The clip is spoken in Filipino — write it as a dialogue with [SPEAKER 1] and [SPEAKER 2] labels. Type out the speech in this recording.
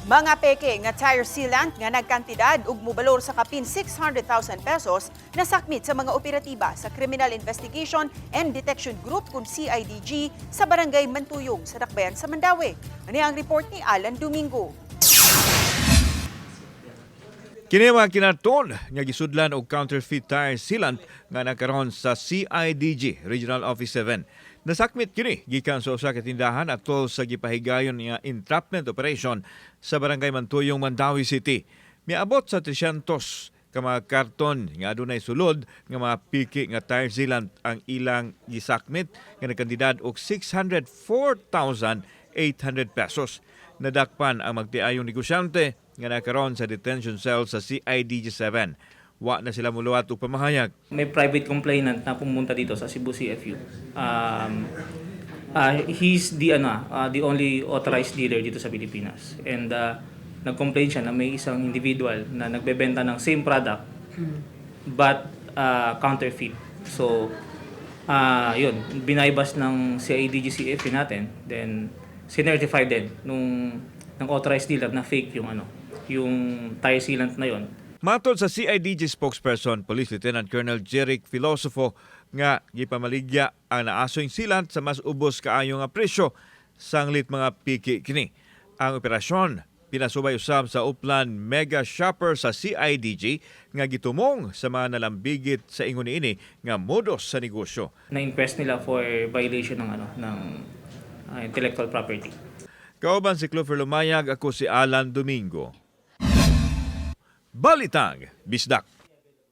[SPEAKER 1] Mga peke nga tire sealant nga nagkantidad ug mobalor sa kapin 600,000 pesos nasakmit sa mga operatiba sa Criminal Investigation and Detection Group kung CIDG sa Barangay Mantuyong sa Dakbayan sa Mandawi. Ano ang report ni Alan Domingo?
[SPEAKER 2] Kini mga kinaton nga gisudlan og counterfeit tire sealant nga nagkaroon sa CIDG Regional Office 7. Nasakmit kini gikan sa usa ka tindahan atol sa gipahigayon nga entrapment operation sa Barangay Mantuyong, Mandawi City. Miabot sa 300 ka mga karton nga adunay sulod nga mga piki nga tire sealant ang ilang gisakmit nga nagkantidad og 604,800 pesos. Nadakpan ang magtiayong negosyante nga nakaroon sa detention cell sa CIDG-7. Wa na sila muluwat og pamahayag.
[SPEAKER 3] May private complainant na pumunta dito sa Cebu CFU. He's the only authorized dealer dito sa Pilipinas. And nag-complain siya na may isang individual na nagbebenta ng same product but counterfeit. So, yun, binaybas ng CIDG CFU natin. Then, sinertify din ng authorized dealer na fake yung tire sealant na yon.
[SPEAKER 2] Matod sa CIDG spokesperson, Police Lieutenant Colonel Jeric Filosofo, nga gipamaligya ang naasoy sealant sa mas ubos kaayo nga presyo sanglit mga piki kini. Ang operasyon pinasubay usab sa Upland Mega Shopper sa CIDG nga gitumong sa mga nalambigit sa ingon niini nga modus sa negosyo.
[SPEAKER 3] Na-impress nila for violation ng intellectual property.
[SPEAKER 2] Kauban si Clover Lumayag, ako si Alan Domingo. Balitang Bisdak.